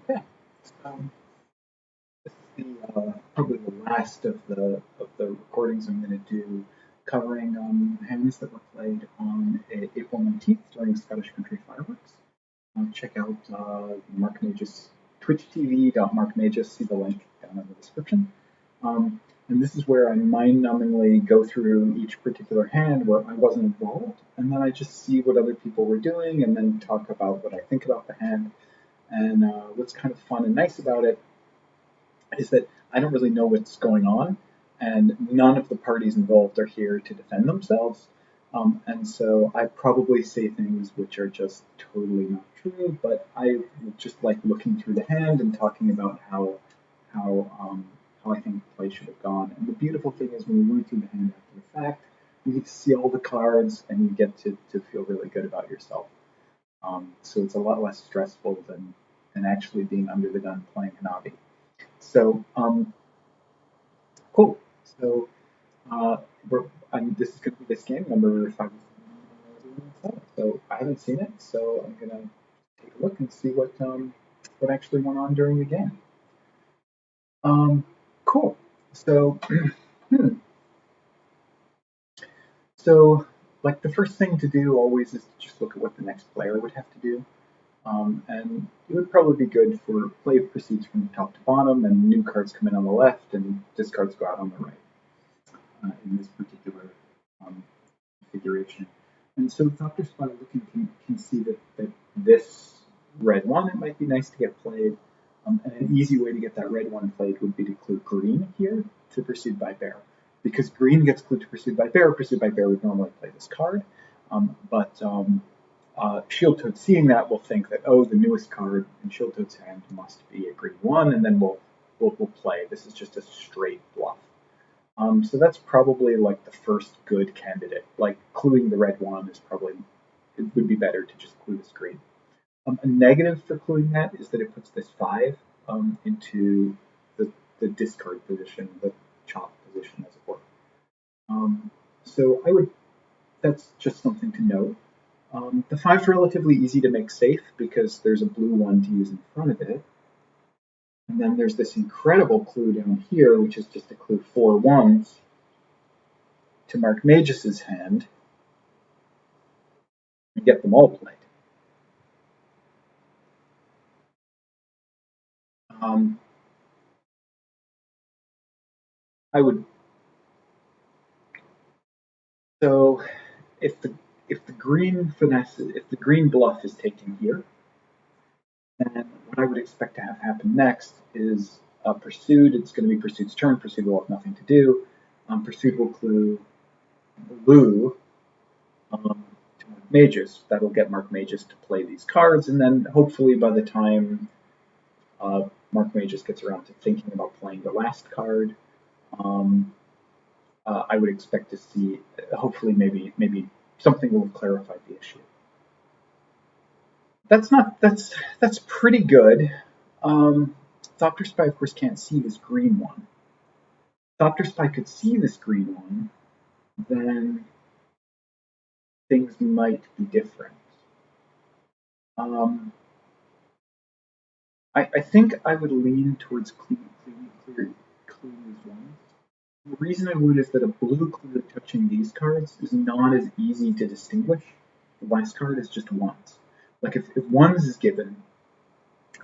Okay, so this is probably the last of the recordings I'm going to do, covering hands that were played on April 19th during Scottish Country Fireworks. Check out Mark Magus, twitchtv.markmagus, see the link down in the description. And this is where I mind-numbingly go through each particular hand where I wasn't involved, and then I just see what other people were doing, and then talk about what I think about the hand. And what's kind of fun and nice about it is that I don't really know what's going on, and none of the parties involved are here to defend themselves. And so I probably say things which are just totally not true, but I just like looking through the hand and talking about how how I think the play should have gone. And the beautiful thing is when you run through the hand after the fact, you get to see all the cards and you get to feel really good about yourself. So it's a lot less stressful than actually being under the gun playing Hanabi. So cool. So uh, this is going to be this game number 507. So I haven't seen it, so I'm gonna take a look and see what actually went on during the game. Um, cool. So hmm. So like the first thing to do always is to just look at what the next player would have to do. And it would probably be good for play proceeds from top to bottom, and new cards come in on the left, and discards go out on the right in this particular um, configuration. And so Dr. Spy looking can see that this red one, it might be nice to get played. And an easy way to get that red one played would be to clue green here to Pursued by Bear. Because green gets clued to Pursued by Bear would normally play this card. But Shield Toad seeing that will think that, oh, the newest card in Shield Toad's hand must be a green one, and then we'll play. This is just a straight bluff. So that's probably like the first good candidate. Like cluing the red one is probably, it would be better to just clue this green. A negative for cluing that is that it puts this 5 into the discard position, the chop position, as it were. So that's just something to note. The 5 is relatively easy to make safe because there's a blue one to use in front of it. And then there's this incredible clue down here, which is just to clue 4 ones to Mark Magus's hand and get them all played. Um, I would so if the green finesse, if the green bluff is taken here, then what I would expect to have happen next is Pursued. It's going to be Pursued's turn. Pursued will have nothing to do. Pursued will clue blue to Mark Magus. That'll get Mark Magus to play these cards, and then hopefully by the time Mark Magus gets around to thinking about playing the last card, um, I would expect to see, hopefully, maybe something will have clarified the issue. That's pretty good. Dr. Spy, of course, can't see this green one. Dr. Spy could see this green one, then things might be different. Um, I think I would lean towards clean these ones. The reason I would is that a blue clear touching these cards is not as easy to distinguish. The last card is just ones. Like if ones is given,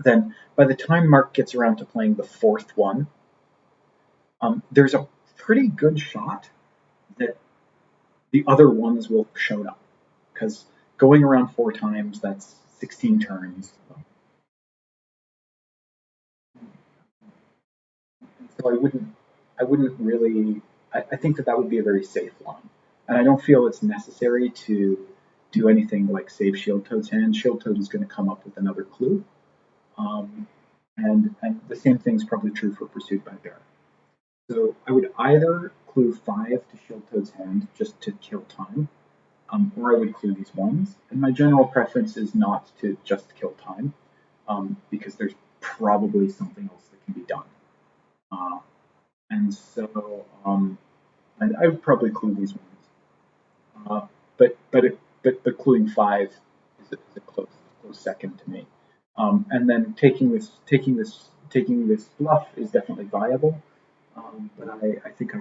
then by the time Mark gets around to playing the fourth one, there's a pretty good shot that the other ones will have shown up. Because going around 4 times, that's 16 turns. So I wouldn't really. I think that would be a very safe line, and I don't feel it's necessary to do anything like save Shield Toad's hand. Shield Toad is going to come up with another clue, um, and the same thing is probably true for Pursued by Bear. So I would either clue 5 to Shield Toad's hand just to kill time, or I would clue these ones. And my general preference is not to just kill time, because there's probably something else that can be done. Uh, and so I would probably clue these ones. But cluing 5 is a close second to me. And then taking this bluff is definitely viable. But I think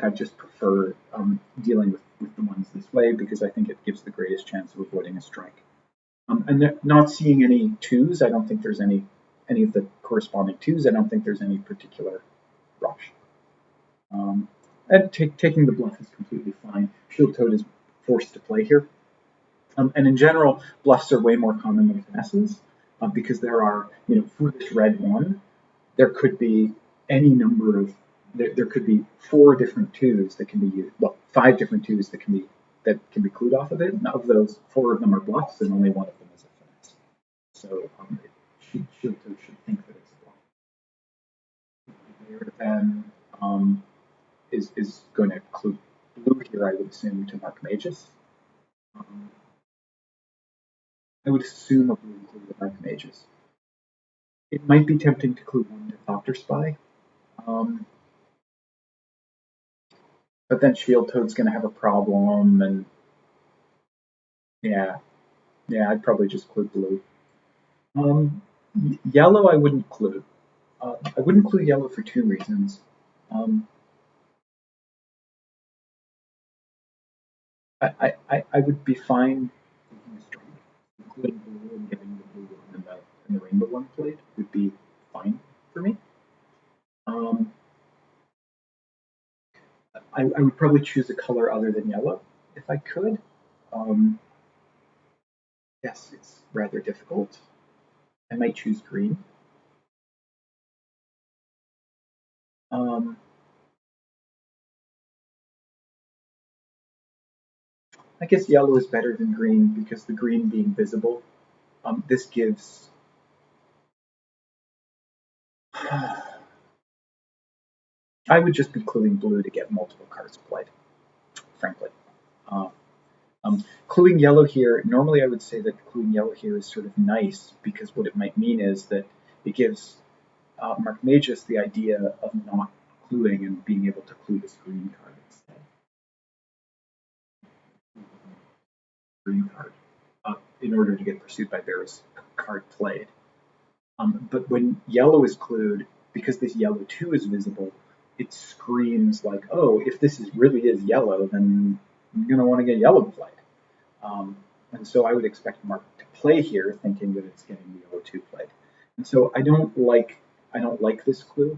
I just prefer dealing with the ones this way because I think it gives the greatest chance of avoiding a strike. And not seeing any twos, I don't think there's any of the corresponding twos. I don't think there's any particular rush. And taking the bluff is completely fine. Shield Toad is forced to play here. And in general, bluffs are way more common than finesses because there are, for this red one, there could be any number of, there could be 4 different twos that can be used, well, 5 different twos that can be clued off of it. And of those, 4 of them are bluffs, and only one of them is a finesse. So Shield Toad should think that it's a bluff. There then is going to clue blue here, I would assume, to mark Magus. I would assume a blue clue to mark Magus. It might be tempting to clue 1 to Thopter Spy. But then Shield Toad's going to have a problem, and yeah, I'd probably just clue blue. Yellow I wouldn't clue. I wouldn't clue yellow for 2 reasons. I would be fine taking a strike, including blue and getting the blue one and the rainbow one played would be fine for me. I would probably choose a color other than yellow if I could. Yes, it's rather difficult. I might choose green. I guess yellow is better than green because the green being visible, this gives. I would just be cluing blue to get multiple cards played, frankly. Cluing yellow here, normally I would say that cluing yellow here is sort of nice because what it might mean is that it gives Mark Magus the idea of not cluing and being able to clue this green card instead. Green card in order to get Pursued by Bears card played. But when yellow is clued, because this yellow 2 is visible, it screams like, oh, if this really is yellow, then I'm going to want to get yellow played. And so I would expect Mark to play here, thinking that it's getting the yellow 2 played. And so I don't like this clue,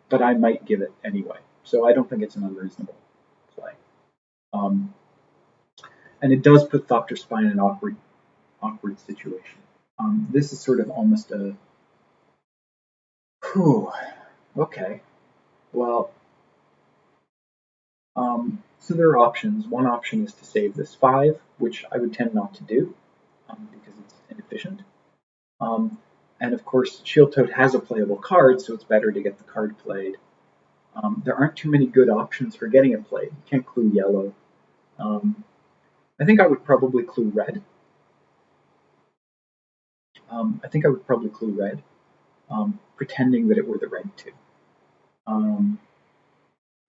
but I might give it anyway. So I don't think it's an unreasonable play. And it does put Thopter Spy in an awkward situation. This is sort of almost a. Whew. Okay. Well. So there are options. One option is to save this 5, which I would tend not to do because it's inefficient. And of course, Shield Toad has a playable card, so it's better to get the card played. There aren't too many good options for getting it played. You can't clue yellow. I think I would probably clue red. Pretending that it were the red 2.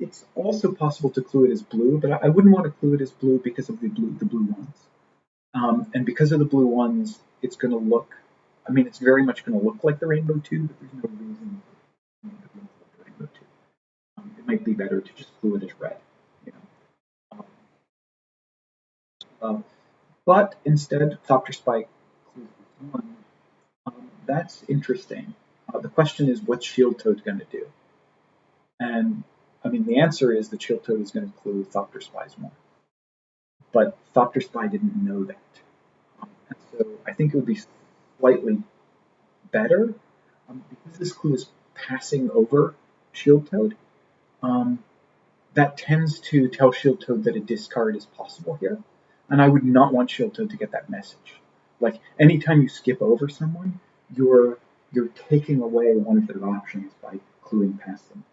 It's also possible to clue it as blue, but I wouldn't want to clue it as blue because of the blue ones. And because of the blue ones, it's going to look, it's very much going to look like the rainbow 2, but there's no reason to look like the rainbow 2. It might be better to just clue it as red. But instead, Thopter Spy clues 1. That's interesting. The question is, what's Shield Toad going to do? And the answer is that Shield Toad is going to clue Thopter Spy's more. But Thopter Spy didn't know that. And so I think it would be slightly better because this clue is passing over Shield Toad. That tends to tell Shield Toad that a discard is possible here. And I would not want Shield Toad to get that message. Like, anytime you skip over someone, you're taking away one of their options by cluing past them.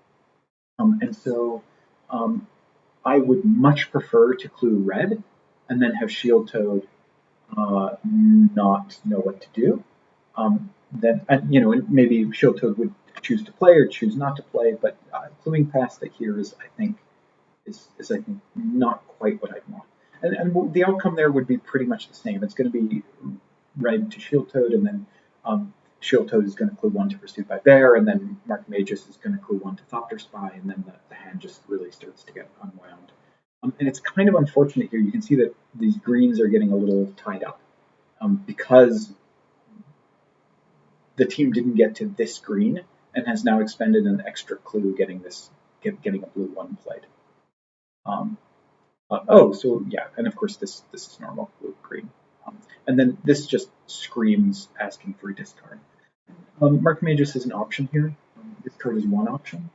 And so I would much prefer to clue red and then have Shield Toad not know what to do. Then maybe Shield Toad would choose to play or choose not to play, but cluing past it here is I think not quite what I'd want. And the outcome there would be pretty much the same. It's going to be red to Shield Toad, and then Shield Toad is going to clue 1 to Pursued by Bear, and then Mark Magus is going to clue 1 to Thopter Spy, and then the hand just really starts to get unwound. And it's kind of unfortunate here. You can see that these greens are getting a little tied up because the team didn't get to this green and has now expended an extra clue getting a blue 1 played. So yeah, and of course this is normal blue green, and then this just screams asking for a discard. Mark Magus is an option here. This card is one option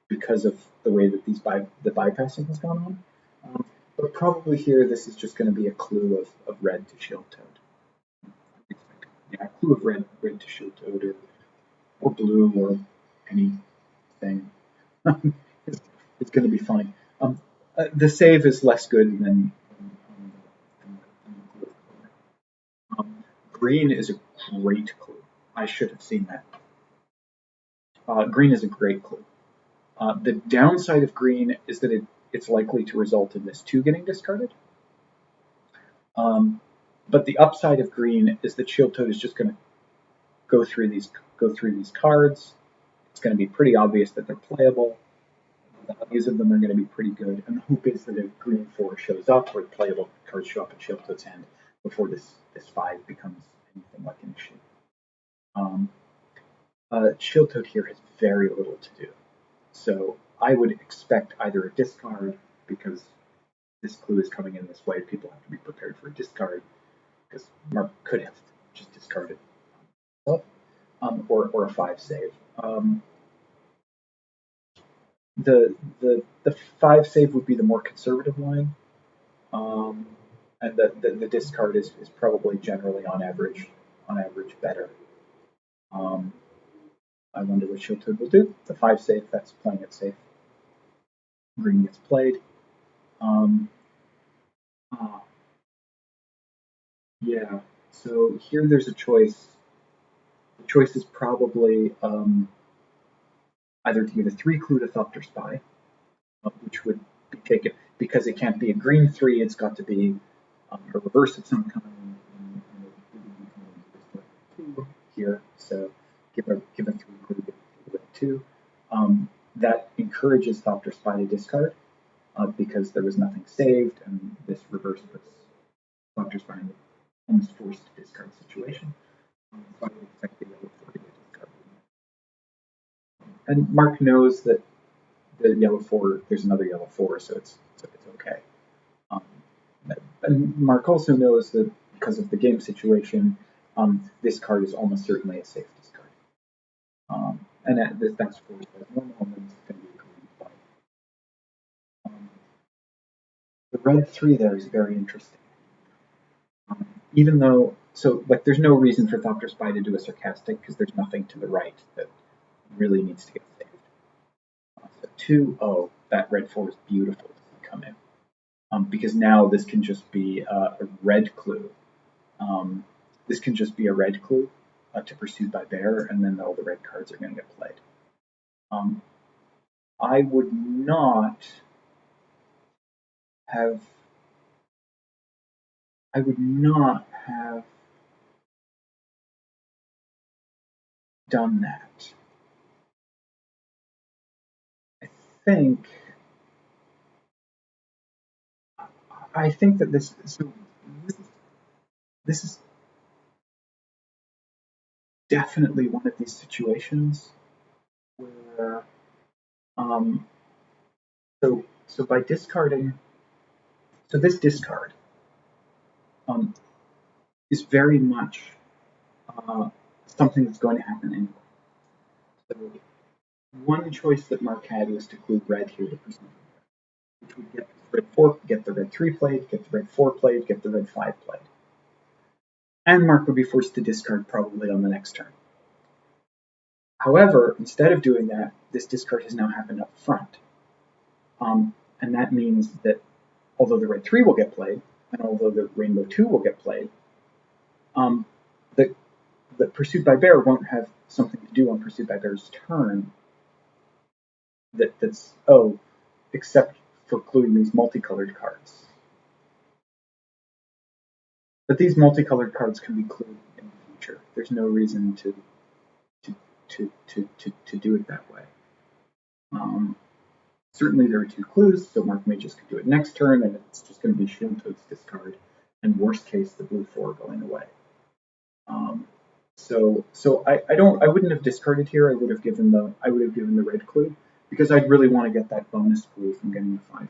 because of the way that the bypassing has gone on. But probably here this is just going to be a clue of red to Shield Toad. Yeah, a clue of red to Shield Toad or blue or anything. It's going to be fine. The save is less good than blue color. Green is a great clue. I should have seen that. Green is a great clue. The downside of green is that it's likely to result in this 2 getting discarded. But the upside of green is that Shield Toad is just going to go through these cards. It's going to be pretty obvious that they're playable. The values of them are going to be pretty good, and the hope is that if green 4 shows up, or playable cards show up in Shield Toad's hand before this 5 becomes anything like an issue. Shield Toad here has very little to do, so I would expect either a discard, because this clue is coming in this way, people have to be prepared for a discard, because Mark could have just discarded, or a 5 save. The 5 save would be the more conservative line, and the discard is probably generally on average better. I wonder what Shield Toad will do. The 5 save, that's playing it safe. Green gets played. Yeah, so here there's a choice. The choice is probably either to give a 3 clue to Thopter Spy, which would be taken, because it can't be a green 3, it's got to be a reverse of some kind. Here, so give a 3 clue to 2. That encourages Thopter Spy to discard because there was nothing saved, and this reverse puts Thopter Spy in the almost forced to discard situation. So I would expect the yellow 4 to get discarded. And Mark knows that the yellow 4, there's another yellow 4, so it's okay. And Mark also knows that because of the game situation, this card is almost certainly a safe discard. And that's forced as normal, and then it's going to be a green 5. The red 3 there is very interesting. Even though, so like there's no reason for Thopter Spy to do a sarcastic because there's nothing to the right that really needs to get saved. So 2-0, that red 4 is beautiful to come in. Because now this can just be a red clue. This can just be a red clue to Pursued by Bear, and then all the red cards are going to get played. I would not have done that. I think that this is definitely one of these situations where so by discarding, so this discard is very much something that's going to happen anyway. So one choice that Mark had was to clue red here to Pursued, which would get the red 4, get the red 3 played, get the red 4 played, get the red 5 played. And Mark would be forced to discard probably on the next turn. However, instead of doing that, this discard has now happened up front. And that means that although the red 3 will get played, and although the rainbow 2 will get played, the Pursued by Bear won't have something to do on Pursued by Bear's turn except for cluing these multicolored cards. But these multicolored cards can be clued in the future. There's no reason to do it that way. Certainly there are two clues, so Mark may just do it next turn, and it's just going to be Shieldtoad's discard, and worst case, the blue 4 going away. So I wouldn't have discarded here. I would have given the red clue because I'd really want to get that bonus clue from getting the 5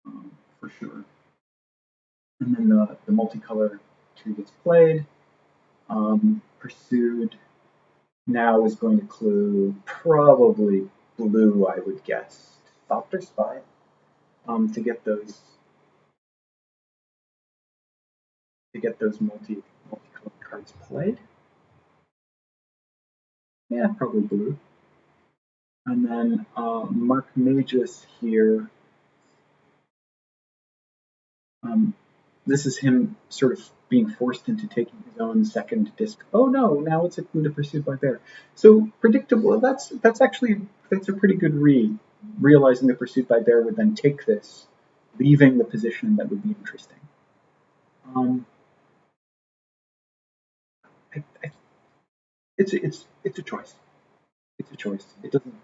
play, for sure. And then the multicolor 2 gets played. Pursued now is going to clue probably blue, I would guess. Thopter Spy, to get those multicolored cards played. Yeah, probably blue. And then Mark Magus here. This is him sort of being forced into taking his own second disc. Oh no! Now it's a clue to Pursued by Bear. So predictable. That's a pretty good read. Realizing that Pursued by Bear would then take this, leaving the position that would be interesting. It's a choice. It's a choice. It doesn't.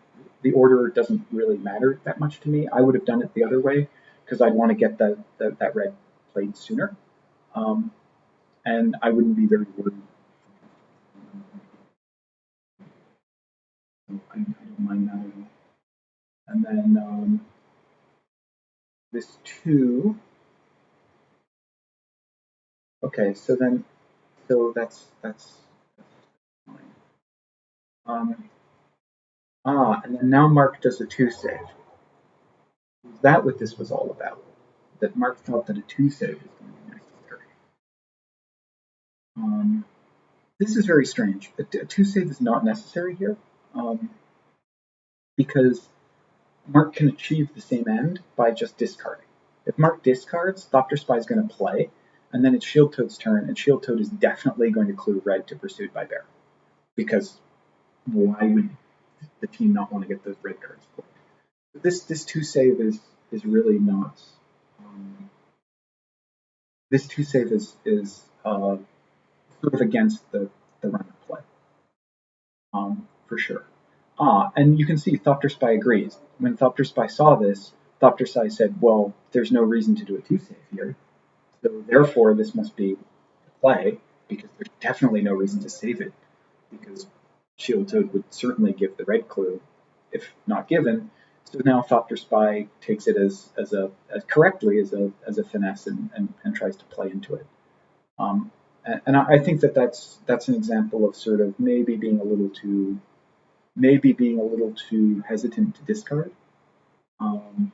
The order doesn't really matter that much to me. I would have done it the other way because I'd want to get that red played sooner, and I wouldn't be very worried. So I don't mind that at all. And then this 2. Okay, so that's fine. And then now Mark does a 2 save. Is that what this was all about? That Mark thought that a 2 save was going to be necessary. This is very strange. A 2 save is not necessary here, because Mark can achieve the same end by just discarding. If Mark discards, Thopter Spy is going to play, and then it's Shieldtoad's turn, and Shieldtoad is definitely going to clue red to Pursued by Bear. Because why would the team not want to get those red cards played? This 2 save is really not. This 2 save is sort of against the run of play, for sure. And you can see Thopter Spy agrees. When Thopter Spy saw this, Thopter Spy said, well, there's no reason to do a 2 save here, so therefore this must be a play, because there's definitely no reason to save it, because Shieldtoad would certainly give the red clue if not given. So now Thopter Spy takes it as correctly as a finesse and tries to play into it. And I think that's an example of sort of maybe being a little too hesitant to discard, and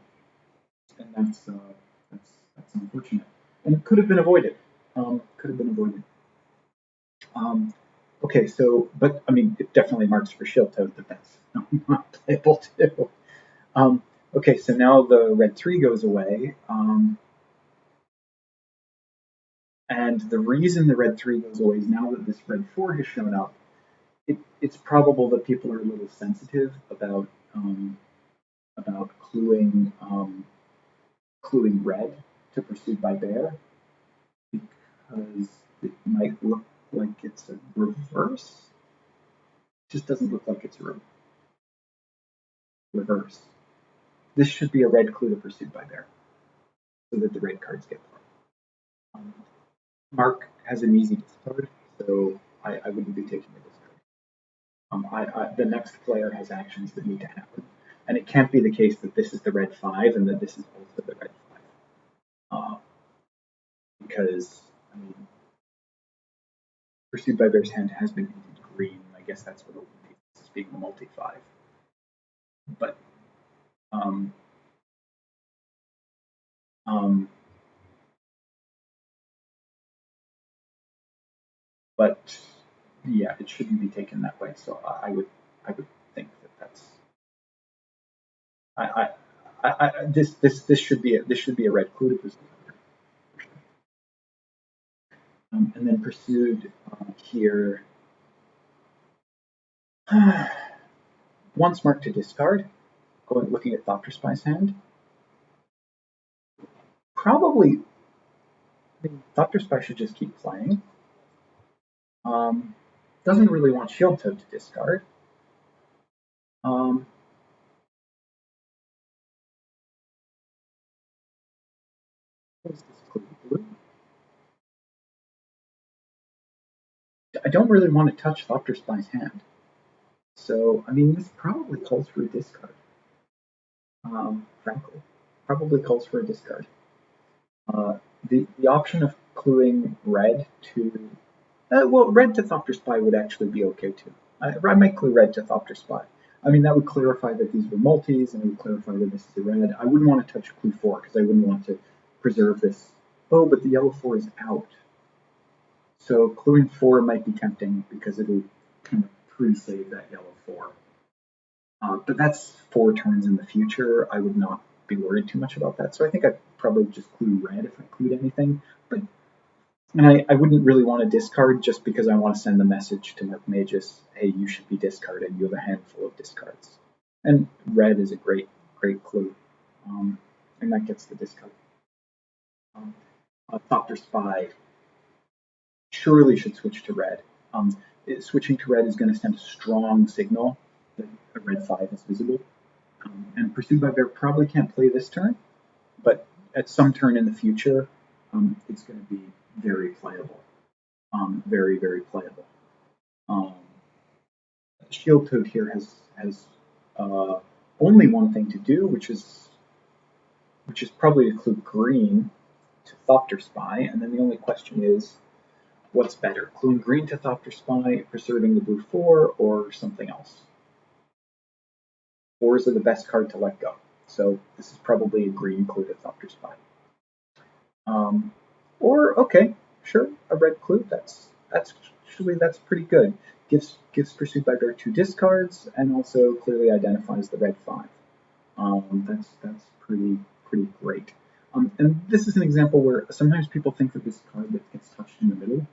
that's unfortunate, and it could have been avoided. Okay, so but I mean, it definitely marks for Shieldtoad that that's not playable too. Okay, so now the red 3 goes away, and the reason the red 3 goes away is now that this red 4 has shown up. It's probable that people are a little sensitive about cluing red to Pursued by Bear, because it might look like it's a reverse. It just doesn't look like it's a reverse. This should be a red clue to Pursued by Bear, so that the red cards get played. Mark has an easy discard, so I wouldn't be taking a discard. The next player has actions that need to happen, and it can't be the case that this is the red 5 and that this is also the red 5. Because, I mean, Pursued by Bear's hand has been painted green. I guess that's what eliminates this as being a multi-5. But, but yeah, it shouldn't be taken that way. So I would think that that's this should be a red clue to Pursued. And then Pursued here wants Mark to discard. Looking at Thopter Spy's hand, probably I mean, Dr. Spy should just keep playing. Doesn't really want Shield Toad to discard. Um, what is this clue? Blue? I don't really want to touch Dr. Spy's hand. So, I mean, this probably calls for a discard. Frankly. Probably calls for a discard. Uh, the option of cluing red to well, red to Thopter Spy would actually be okay too. I might clue red to Thopter Spy. I mean, that would clarify that these were multis, and it would clarify that this is a red. I wouldn't want to touch clue 4 because I wouldn't want to preserve this. Oh, but the yellow 4 is out. So cluing 4 might be tempting because it would kind of pre-save that yellow 4. But that's 4 turns in the future. I would not be worried too much about that. So I think I'd probably just clue red if I clued anything. But and I wouldn't really want to discard just because I want to send the message to Mark Magus, hey, you should be discarded. You have a handful of discards. And red is a great clue. And that gets the discard. Thopter Spy surely should switch to red. Switching to red is going to send a strong signal that a red 5 is visible. And Pursued by Bear probably can't play this turn, but at some turn in the future, it's going to be very playable. Very, very playable. Shield Toad here has only one thing to do, which is probably to clue green to Thopter Spy, and then the only question is, what's better, cluing green to Thopter Spy, preserving the blue 4, or something else? 4s are the best card to let go, so this is probably a green clue to Thopter Spy. Or okay, sure, a red clue. That's pretty good. Gives Pursued by Bear 2 discards and also clearly identifies the red 5. That's pretty great. And this is an example where sometimes people think that this card that gets touched in the middle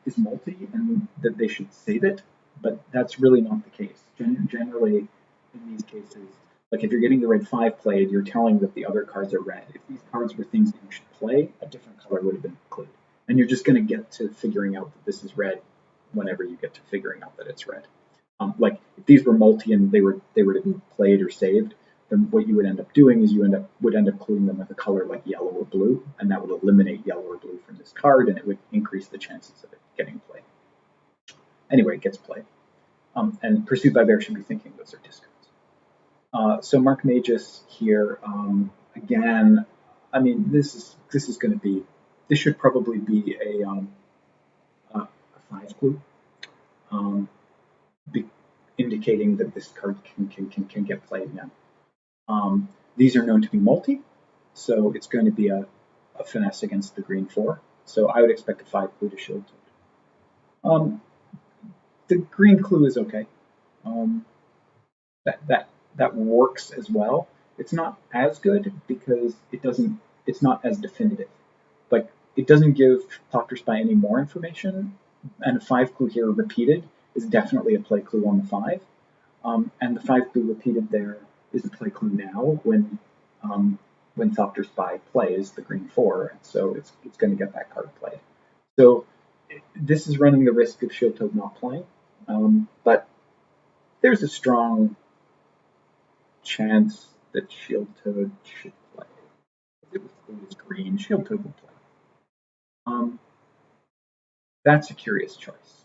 is multi and that they should save it, but that's really not the case. Generally, in these cases, like if you're getting the red 5 played, you're telling that the other cards are red. If these cards were things that you should play, a different color would have been included. And you're just going to get to figuring out that this is red whenever you get to figuring out that it's red. Like if these were multi and they were to be played or saved, then what you would end up doing is you would end up cluing them with a color like yellow or blue, and that would eliminate yellow or blue from this card, and it would increase the chances of it getting played. Anyway, it gets played. And Pursued by Bear should be thinking those are discards. So Mark Magus here, again, I mean, this should probably be a 5 clue, indicating that this card can get played now. These are known to be multi, so it's going to be a finesse against the green 4. So I would expect a 5 clue to Shield Toad. The green clue is okay. That works as well. It's not as good because it's not as definitive. Like it doesn't give Thopter Spy any more information, and a 5 clue here repeated is definitely a play clue on the 5. And the 5 clue repeated there is a play clue now when Thopter Spy plays the green 4, and so it's going to get that card played. So this is running the risk of Shield Toad not playing, but there's a strong chance that Shield Toad should play. If it was green, Shield Toad would play. That's a curious choice.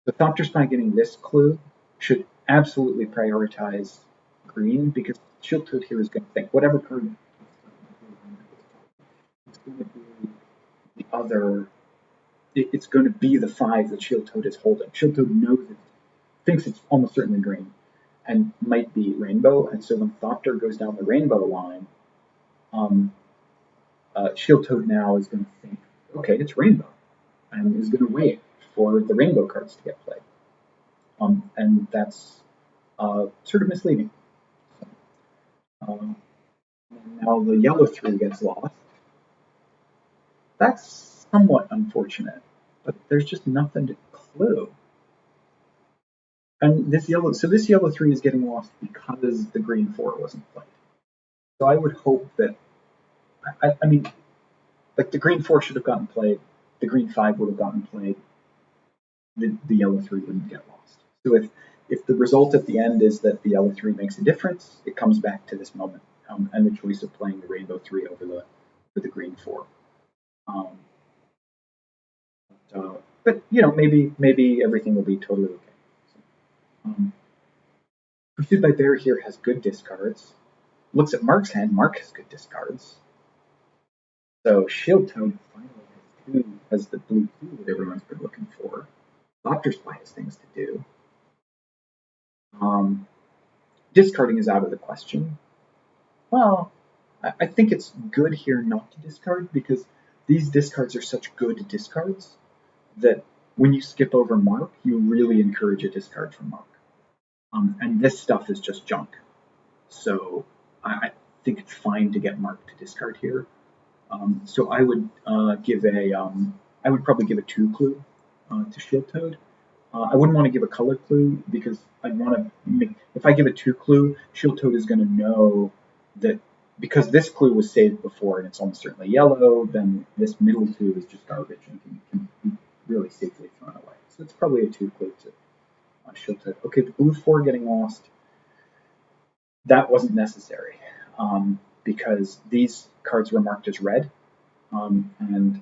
The Thopter Spy getting this clue should absolutely prioritize green because Shield Toad here is going to think whatever card it's going to be the other. It's going to be the 5 that Shield Toad is holding. Shield Toad knows it, thinks it's almost certainly green, and might be rainbow. And so when Thopter goes down the rainbow line, Shield Toad now is going to think, okay, it's rainbow, and is going to wait for the rainbow cards to get played. And that's sort of misleading. Now the yellow 3 gets lost. That's somewhat unfortunate, but there's just nothing to clue. And this yellow 3 is getting lost because the green 4 wasn't played. So I would hope that, I mean, like the green 4 should have gotten played, the green 5 would have gotten played, the yellow 3 wouldn't get lost. So if the result at the end is that the yellow 3 makes a difference, it comes back to this moment and the choice of playing the rainbow 3 over the green 4. But you know, maybe everything will be totally okay. Pursued by Bear here has good discards. Looks at Mark's hand. Mark has good discards. So Shield Toad finally has the blue clue that everyone's been looking for. Thopter Spy has things to do. Discarding is out of the question. Well, I think it's good here not to discard because these discards are such good discards that when you skip over Mark, you really encourage a discard from Mark. And this stuff is just junk. So I think it's fine to get Mark to discard here. So I would I would probably give a 2 clue to Shield Toad. I wouldn't want to give a color clue because I'd want to make, if I give a 2 clue, Shield Toad is going to know that because this clue was saved before and it's almost certainly yellow, then this middle clue is just garbage and can be really safely thrown away. So it's probably a 2 clue to Shield Toad. Okay, the blue 4 getting lost, that wasn't necessary because these cards were marked as red. And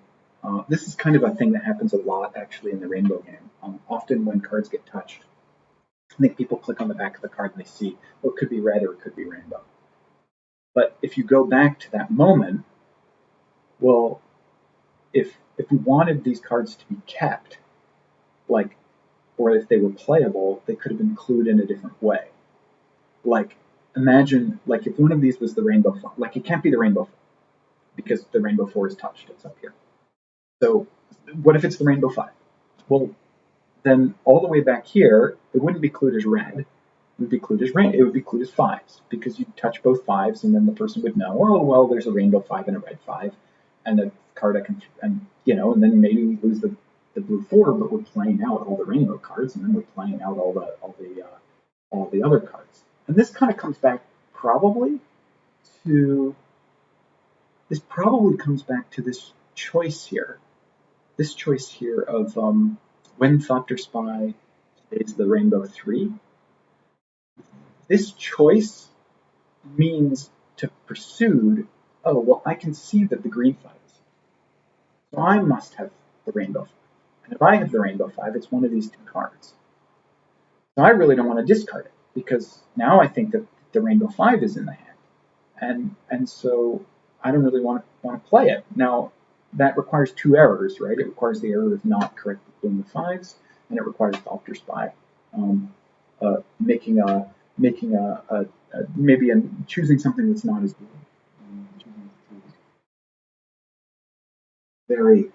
this is kind of a thing that happens a lot actually in the rainbow game. Often when cards get touched, I think people click on the back of the card and they see, well, it could be red or it could be rainbow. But if you go back to that moment, well, if we wanted these cards to be kept, like, or if they were playable, they could have been clued in a different way. Like, imagine, like, if one of these was the rainbow 4, like, it can't be the rainbow 4 because the rainbow 4 is touched, it's up here. So what if it's the rainbow 5? Well, then all the way back here, it wouldn't be clued as red. It would be clued as it would be clued as 5s because you'd touch both 5s and then the person would know, oh, well, there's a rainbow 5 and a red 5 and a card I can, and you know, and then maybe we lose the blue 4, but we're playing out all the rainbow cards and then we're playing out all the other cards. And this kind of comes back probably to, this probably comes back to this choice here. This choice here of when Thopter Spy plays the rainbow 3, this choice means to Pursued, oh, well, I can see that the green 5 is. So I must have the rainbow 5. And if I have the rainbow 5, it's one of these 2 cards. So I really don't want to discard it because now I think that the rainbow 5 is in the hand. And so I don't really want to play it. Now, that requires 2 errors, right? It requires the error of not correctly pulling the 5s, and it requires Thopter Spy choosing something that's not as good. Very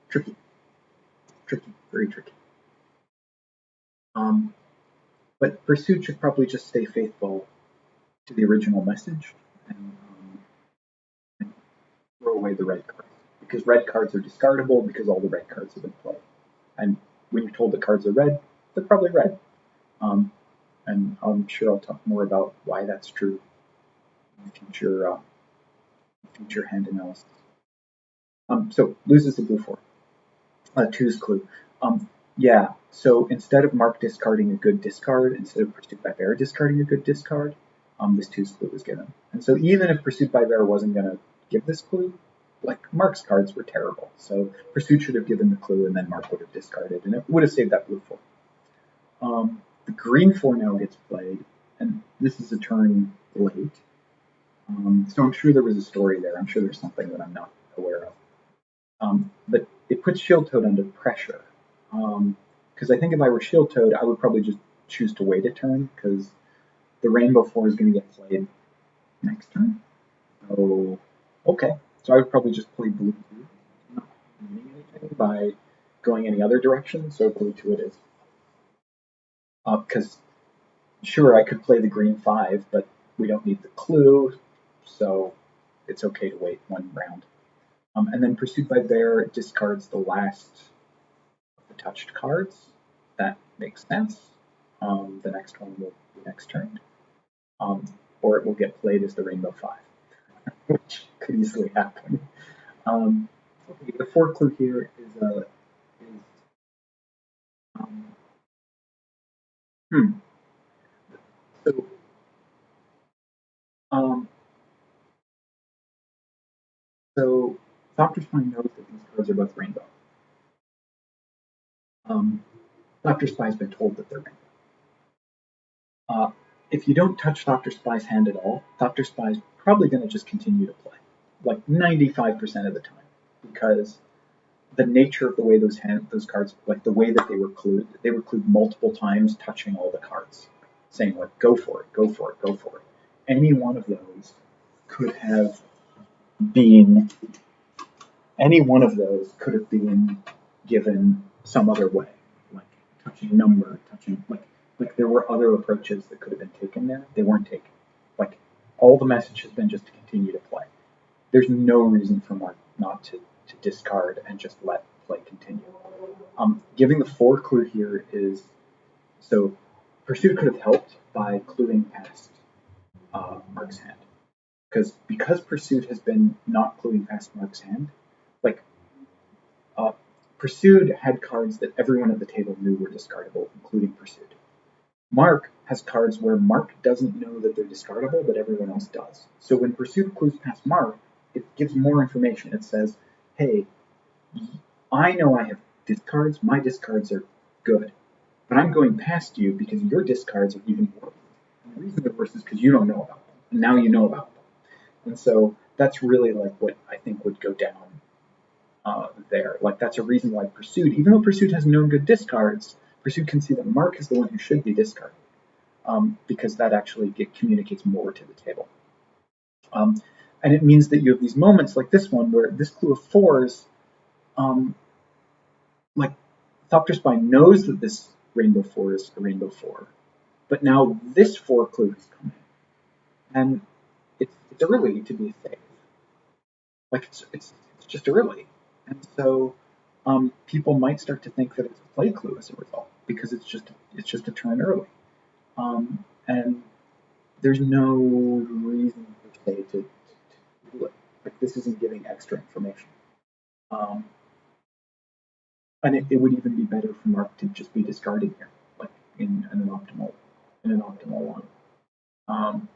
tricky, very tricky. But Pursued should probably just stay faithful to the original message and throw away the red cards because red cards are discardable because all the red cards have been played. And when you're told the cards are red, they're probably red. And I'm sure I'll talk more about why that's true in future hand analysis. So loses the blue 4. 2's clue. Yeah, so instead of Mark discarding a good discard, instead of Pursued by Bear discarding a good discard, this 2's clue was given. And so even if Pursued by Bear wasn't going to give this clue, like Mark's cards were terrible. So Pursued should have given the clue and then Mark would have discarded and it would have saved that blue 4. The green 4 now gets played, and this is a turn late. So I'm sure there was a story there. I'm sure there's something that I'm not aware of. But it puts Shield Toad under pressure. Because I think if I were Shield Toad, I would probably just choose to wait a turn, because the rainbow 4 is going to get played next turn. So, okay. So I would probably just play blue 2, not meaning anything by going any other direction, so blue 2 it is. Because, sure, I could play the green 5, but we don't need the clue, so it's okay to wait 1 round. And then Pursued by Bear discards the last of the touched cards. That makes sense. The next one will be next turn. Or it will get played as the rainbow 5. which could easily happen. Um, okay, the fourth clue here is um, hmm. So um, so Dr. Spy knows that these cards are both rainbow. Um, Dr. Spy's been told that they're rainbow. Uh, if you don't touch Dr. Spy's hand at all, Dr. Spy's probably going to just continue to play, like 95% of the time, because the nature of the way those cards, like the way that they were clued multiple times, touching all the cards, saying like, "Go for it, go for it, go for it." Any one of those could have been, any one of those could have been given some other way, like touching number, touching like there were other approaches that could have been taken there. They weren't taken. Like all the message has been just to continue to play. There's no reason for Mark not to discard and just let play continue. Giving the four clue here is so Pursuit could have helped by cluing past Mark's hand because Pursuit has been not cluing past Mark's hand. Like uh, Pursued had cards that everyone at the table knew were discardable, including Pursued. Mark has cards where Mark doesn't know that they're discardable, but everyone else does. So when Pursuit clues past Mark, it gives more information. It says, hey, I know I have discards, my discards are good, but I'm going past you because your discards are even worse. And the reason they're worse is because you don't know about them, and now you know about them. And so that's really like what I think would go down there. Like that's a reason why Pursuit, even though Pursuit has known good discards, Pursuit can see that Mark is the one who should be discarded because that actually communicates more to the table. Um, and it means that you have these moments like this one where this clue of fours, um, like Thopter Spy knows that this rainbow four is a rainbow four, but now this four clue has come in, and it's early to be safe. Like it's just early, and so people might start to think that it's a play clue as a result because it's just a turn early, and there's no reason per se to do it. Like this isn't giving extra information. Um, and it would even be better for Mark to just be discarding here, like in an optimal one. Um,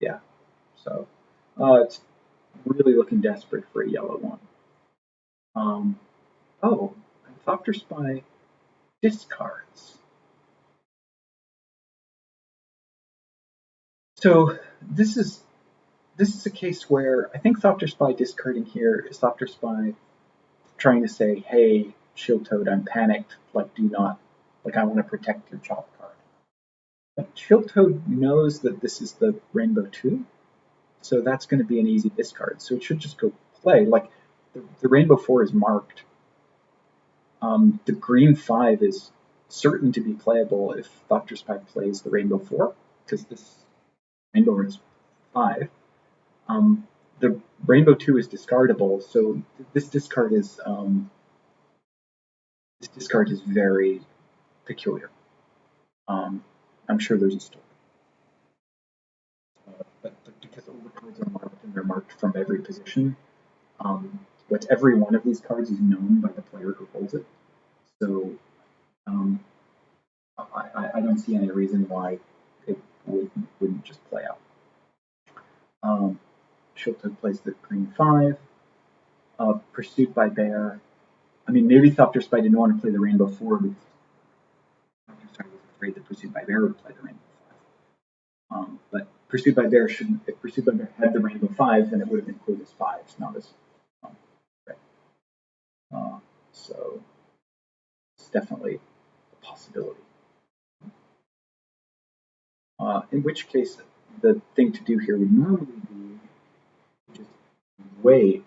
yeah. So it's really looking desperate for a yellow one. Oh, Doctor Spy discards. So this is this is a case where I think Thopter Spy discarding here is Thopter Spy trying to say, hey, Shield Toad, I'm panicked. Like, do not, like, I want to protect your chop card. But Shield Toad knows that this is the Rainbow 2, so that's going to be an easy discard. So it should just go play. Like, the Rainbow 4 is marked. The Green 5 is certain to be playable if Thopter Spy plays the Rainbow 4, because this Rainbow is 5. The Rainbow 2 is discardable, so this discard is very peculiar. I'm sure there's a story, but because all the cards are marked and they're marked from every position, but every one of these cards is known by the player who holds it. So um, I don't see any reason why it wouldn't just play out. Shilton plays the green 5, pursued by Bear. I mean, maybe Thopter Spy didn't want to play the Rainbow 4 because Thopter Spy was afraid that Pursued by Bear would play the Rainbow 5. But Pursued by Bear shouldn't. If Pursued by Bear had the Rainbow 5, then it would have included as 5s, not as um, red. So it's definitely a possibility. In which case, the thing to do here would normally be just wait.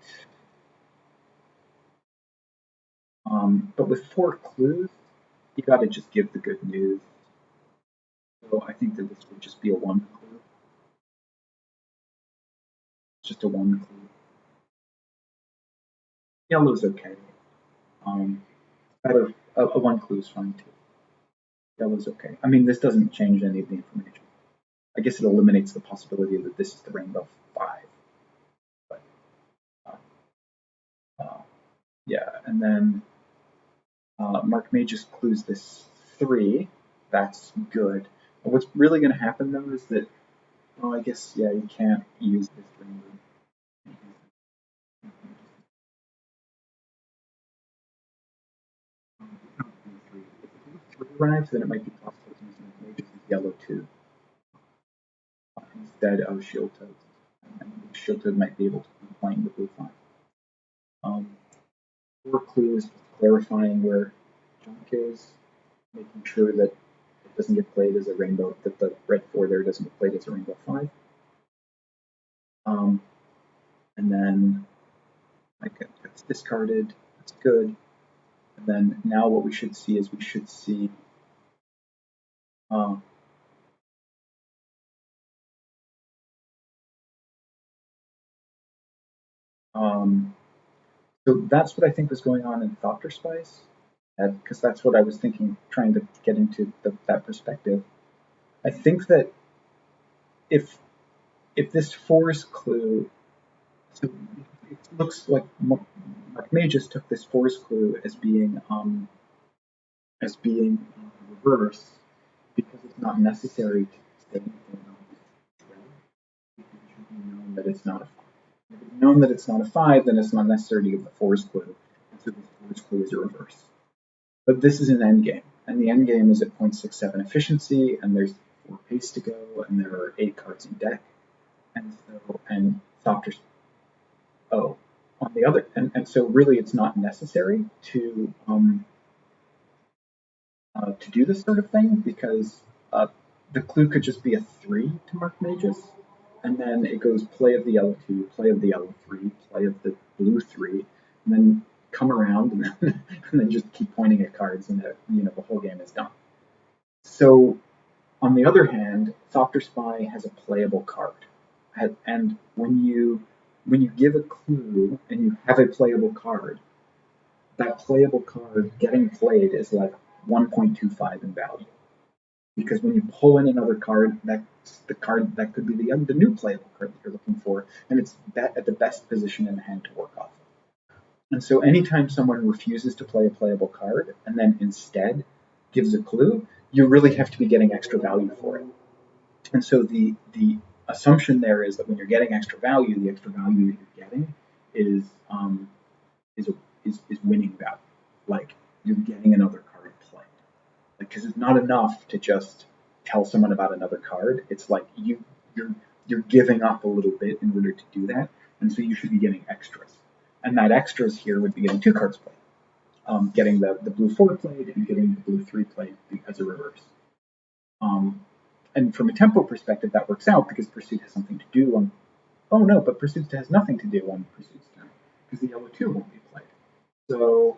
But with 4 clues, you got to just give the good news. So I think that this would just be a 1 clue. It's just a 1 clue. Yellow's okay. Better a 1 clue is fine too. Yellow's okay. I mean, this doesn't change any of the information. I guess it eliminates the possibility that this is the Rainbow 5. Yeah, and then Mark Magus clues this 3. That's good. What's really going to happen though is that, oh, I guess, yeah, you can't use this rainbow. If the blue 3 arrives, then it might be possible to use Mark Magus as yellow 2 instead of Shield Toad. And Shield Toad might be able to be playing the blue 5. 4 clues clarifying where junk is, making sure that it doesn't get played as a rainbow, that the red 4 there doesn't get played as a rainbow 5. And then it's discarded, that's good. And then now what we should see is we should see so that's what I think was going on in Thopter Spice, because that's what I was thinking, trying to get into that perspective. I think that if this 4's clue, so it looks like Mark Magus took this 4's clue as being reverse because it's not necessary to say anything on the thread. It should be known that it's not a 5. If it's known that it's not a 5, then it's not necessary to give the 4's clue, and so this 4's clue is a reverse. But this is an endgame, and the endgame is at 0.67 efficiency, and there's 4 pace to go, and there are 8 cards in deck, and Thopter. Oh, on the other, and so really it's not necessary to do this sort of thing because the clue could just be a 3 to Mark Magus, and then it goes play of the yellow 2, play of the yellow 3, play of the blue 3, and then come around and then just keep pointing at cards, and the whole game is done. So on the other hand, Thopter Spy has a playable card, and when you give a clue and you have a playable card, that playable card getting played is like 1.25 in value. Because when you pull in another card, that's the card that could be the new playable card that you're looking for, and it's at the best position in the hand to work off of. And so anytime someone refuses to play a playable card and then instead gives a clue, you really have to be getting extra value for it. And so the assumption there is that when you're getting extra value, the extra value that you're getting is winning value. Like you're getting another card played. Because it's not enough to just tell someone about another card. It's like you're giving up a little bit in order to do that, and so you should be getting extras. And that extras here would be getting 2 cards played, getting the blue 4 played and getting the blue 3 played as a reverse. And from a tempo perspective, that works out because Pursuit has something to do on. Oh no, but Pursuit has nothing to do on Pursuit's turn because the yellow 2 won't be played. So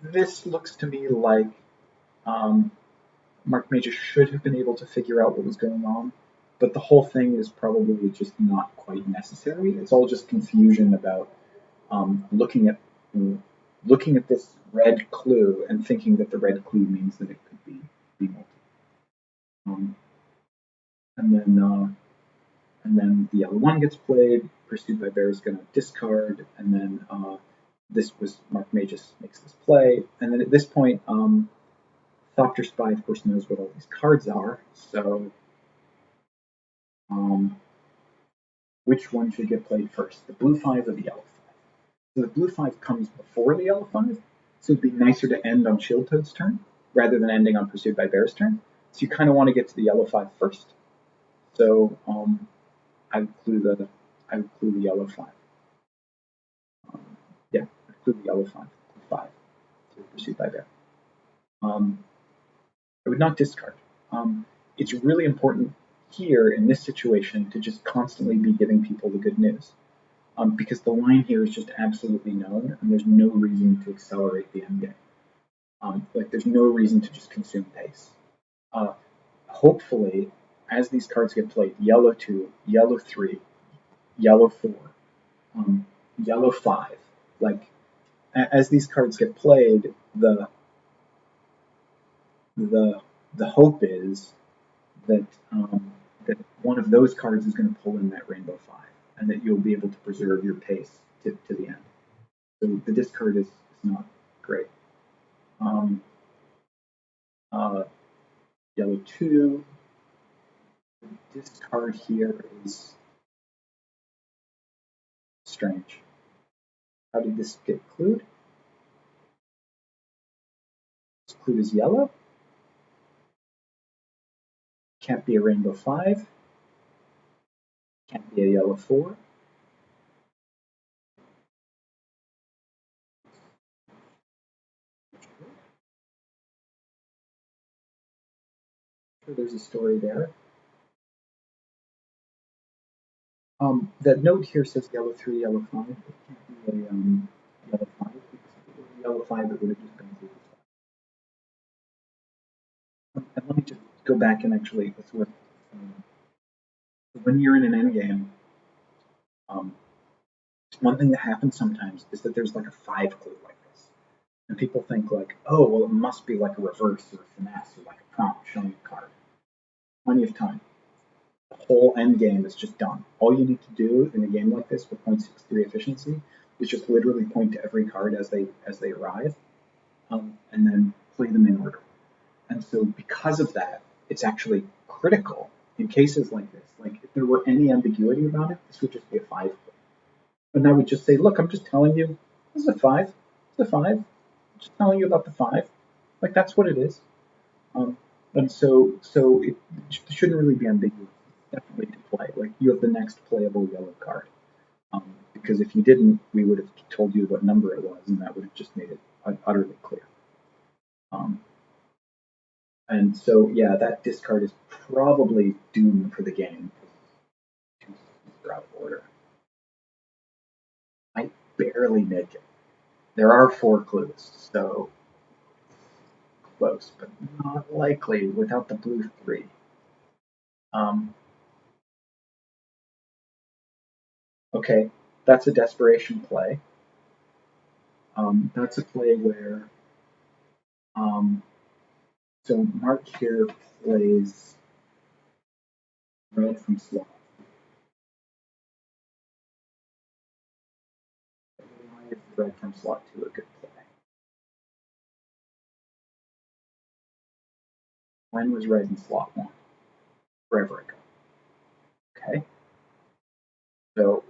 this looks to me like Mark Magus should have been able to figure out what was going on, but the whole thing is probably just not quite necessary. It's all just confusion about looking at this red clue and thinking that the red clue means that it could be multi. And then the yellow 1 gets played. Pursued by Bear is going to discard, and then this was Mark Magus makes this play, and then at this point. Thopter Spy, of course, knows what all these cards are, so which one should get played first, the blue 5 or the yellow 5? So the blue 5 comes before the yellow 5, so it'd be nicer to end on Shield Toad's turn rather than ending on Pursued by Bear's turn. So you kind of want to get to the yellow 5 first. So I would clue the yellow 5. Yeah, I'd clue the yellow 5 to Pursued by Bear. I would not discard. It's really important here in this situation to just constantly be giving people the good news, because the line here is just absolutely known, and there's no reason to accelerate the endgame. There's no reason to just consume pace. Hopefully, as these cards get played, yellow 2, yellow 3, yellow 4, yellow 5, as these cards get played, the hope is that one of those cards is going to pull in that rainbow 5, and that you'll be able to preserve your pace to the end. So the discard is not great. Yellow 2. The discard here is strange. How did this get clued? This clue is yellow. Can't be a rainbow 5. Can't be a yellow 4. Sure, there's a story there. The note here says yellow 3, yellow 5. It can't be a yellow 5 because if it were yellow 5, it would have just been blue 5. And let me just go back and actually, that's what when you're in an endgame, one thing that happens sometimes is that there's like a 5 clue like this. And people think like, oh, well, it must be like a reverse or a finesse or like a prompt showing a card. Plenty of time. The whole end game is just done. All you need to do in a game like this with 0.63 efficiency is just literally point to every card as they arrive, and then play them in order. And so because of that, it's actually critical in cases like this. Like if there were any ambiguity about it, this would just be a 5 clue. And I would just say, look, I'm just telling you, this is a 5. It's a 5. I'm just telling you about the 5. Like that's what it is. And so it shouldn't really be ambiguous. It's definitely to play. Like you have the next playable yellow card. Because if you didn't, we would have told you what number it was, and that would have just made it utterly clear. And so, yeah, that discard is probably doomed for the game. They're out of order. I barely make it. There are 4 clues, so close, but not likely without the blue 3. Okay, that's a desperation play. That's a play where, so Mark here plays red from slot. Why is red from slot 2 a good play? When was red in slot 1? Forever ago. Okay, so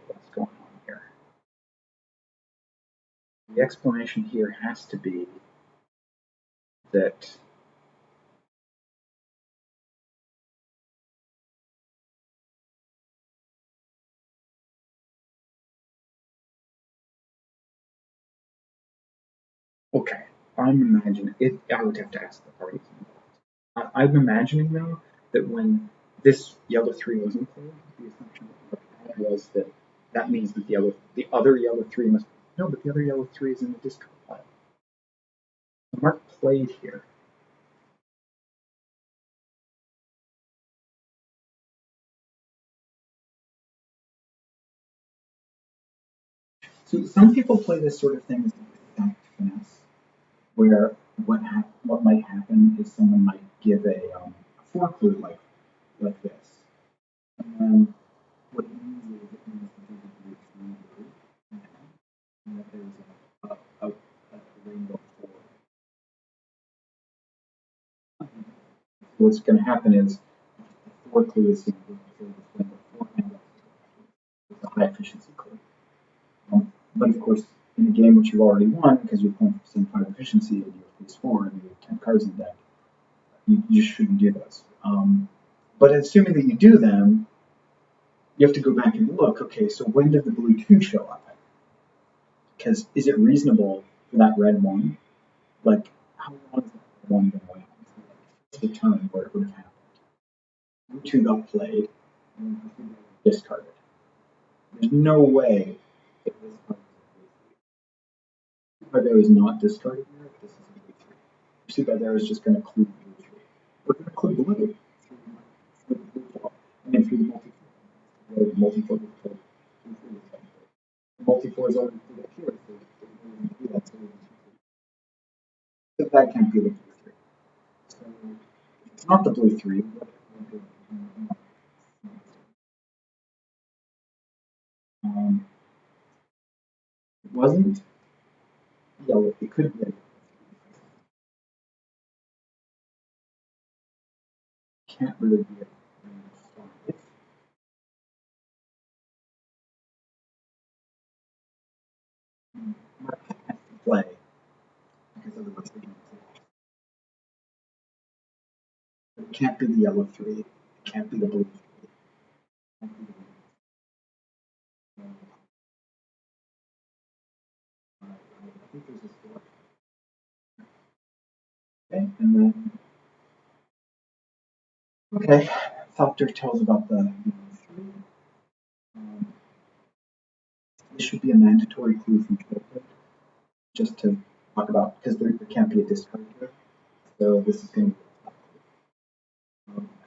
what's going on here? The explanation here has to be that okay, I'm imagining it. I would have to ask the parties involved. I'm imagining though that when this yellow 3 wasn't played, the assumption that Mark had was that that means that the other yellow 3 must no, but the other yellow 3 is in the discard pile. So Mark played here. So some people play this sort of thing as a exact finesse, where what might happen is someone might give a 4 clue like this, and then what it means is it means that there's a blue 3 blue, and that there's a rainbow 4. What's going to happen is the 4 clue is going to fill this rainbow 4 and it's a high efficiency clue. But of course, in a game which you've already won because you're 0.5 efficiency and you have plus 4 and you have 10 cards in deck, you shouldn't do those. But assuming that you do them, you have to go back and look, okay, so when did the blue 2 show up? Because is it reasonable for that red 1? Like, how long has that 1 been around? It's the turn where it would have happened. Blue 2 got played, and then discarded. There's no way that this card is blue 3. By there is not discarded here, this is blue 3. See by there is just going to include blue 3. We're going to include blue through the blue 4. I mean, through the multi-4. The multi-4 is played. The multi-4 is already played up here, so we're going to do that. So that can't be the blue 3. So it's not the blue 3. wasn't yellow, it could be a can't really be a five. Mark has to play because otherwise they don't play. It can't be the yellow three. It can't be the blue three. It can't be the blue. I think there's a four. Okay, and then okay, Thopter tells about the yellow three. Um, this should be a mandatory clue from childhood, just to talk about because there can't be a discard here. So this is going to be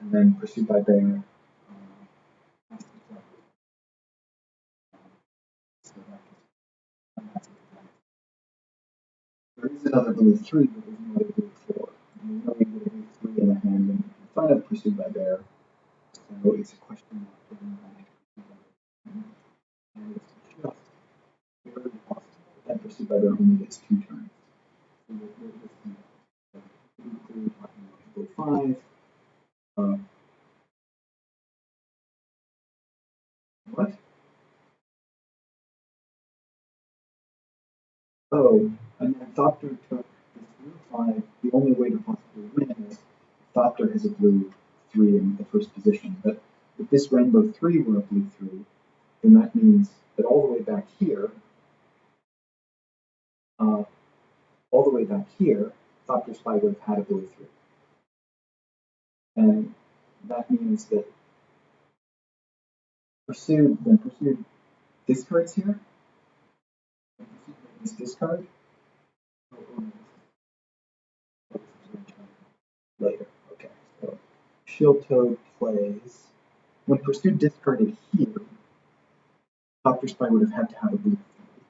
and then pursued by bear. So there is another blue three, but there's no other blue four. There's no other blue three in the hand in front of pursued by bear. So it's a question mark. And it's just very possible that pursued by bear only gets 2 turns. So we're talking about blue five. What? Oh, and then Thopter took this blue five. The only way to possibly win is Thopter has a blue three in the first position. But if this rainbow three were a blue three, then that means that all the way back here, uh, Thopter spy would have had a blue three. And that means that when pursued discards here, this discard, later. Okay, so Shield Toad plays. When pursued discarded here, Thopter spy would have had to have a blue three.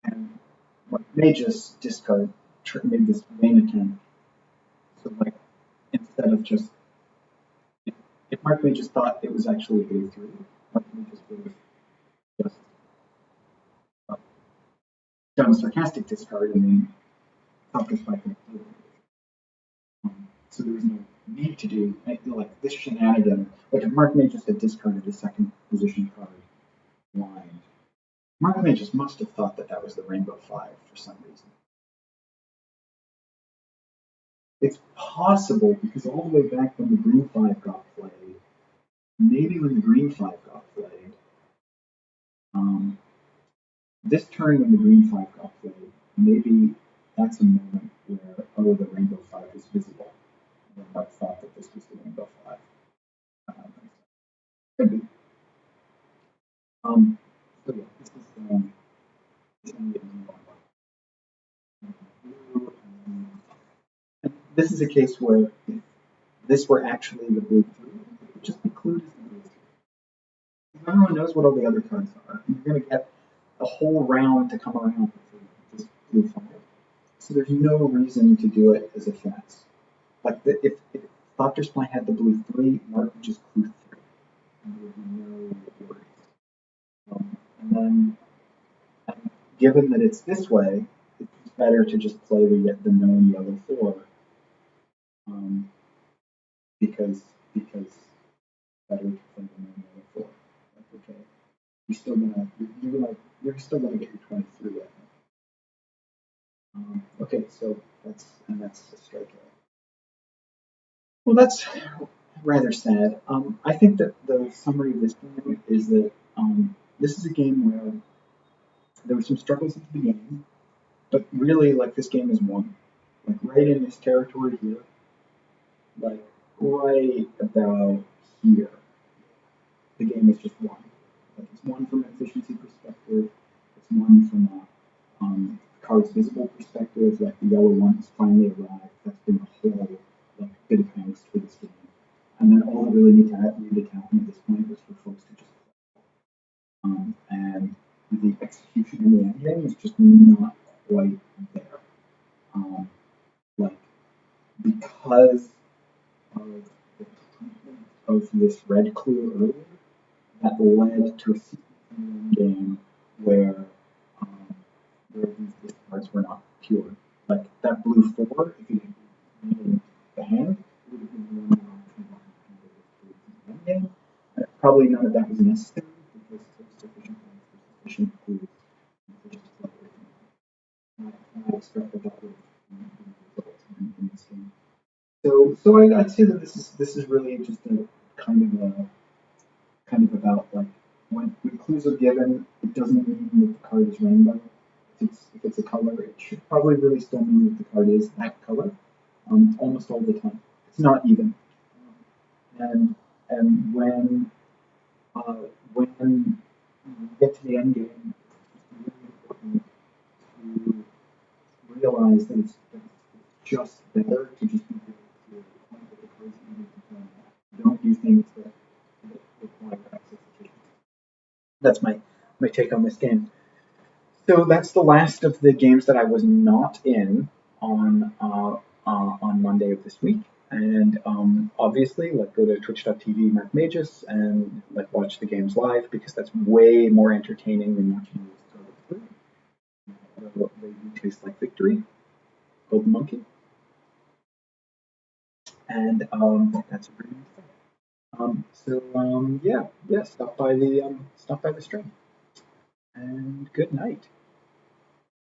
And like, may just discard, made this main attempt. So like, instead of just, if Mark May just thought it was actually a blue three, Mark May just would have just done a sarcastic discard and then Thopter spy could have played it. So there was no need to do like this shenanigan. Like if Mark May just had discarded a second position card blind, Mark May just must have thought that that was the Rainbow Five for some reason. It's possible because all the way back when the Green Five got played, maybe when the Green Five got played, this turn when the Green Five got played, maybe that's a moment where the Rainbow Five is visible. And Mark thought that this was the Rainbow Five. Could be. So yeah, this is and this is a case where if this were actually the blue three, it would just be clued as the blue three. Everyone knows what all the other cards are. You're going to get a whole round to come around for this blue five. So there's no reason to do it as a fence. Like if Thopter Spy had the blue three, Mark would just clue three. And there would be no worries. And then, given that it's this way, it's better to just play the known yellow four. Because better to play the known yellow four. Like, okay, you're still gonna get your 23. I think. Okay, so that's a strikeout. Well, that's rather sad. I think that the summary of this game is that this is a game where there were some struggles at the beginning, but really, like, this game is won. Like, right in this territory here, like, right about here, the game is just won. Like, it's won from an efficiency perspective, it's won from a cards visible perspective, like the yellow one has finally arrived. That's been a whole like bit of angst for this game. And then all that really needed to happen at this point was for folks to just and the execution in the end game is just not quite there. Like because of this red clue earlier, that led to a sequence in the end game where where these cards were not pure. Like that blue 4, if you had read the hand, it would have been one more option one game. Probably none of that was necessary because there's sufficient clues. I expect that that would result in this game. So I'd say that this is really just a kind of about like when clues are given, it doesn't mean that the card is rainbow. If it's a color, it should probably really still mean that the card is that color. Almost all the time, it's not even. And and uh, when you get to the end game, it's really important to realize that it's just better to just be able to point at the cards that you need to play. Don't do things that require access to. That's my take on this game. So that's the last of the games that I was not in on Monday of this week. And obviously, like go to twitch.tv MarkMagus and like watch the games live because that's way more entertaining than watching the through. They do taste like victory, Golden Monkey, and that's a pretty nice thing. Yeah, stop by the stream, and good night.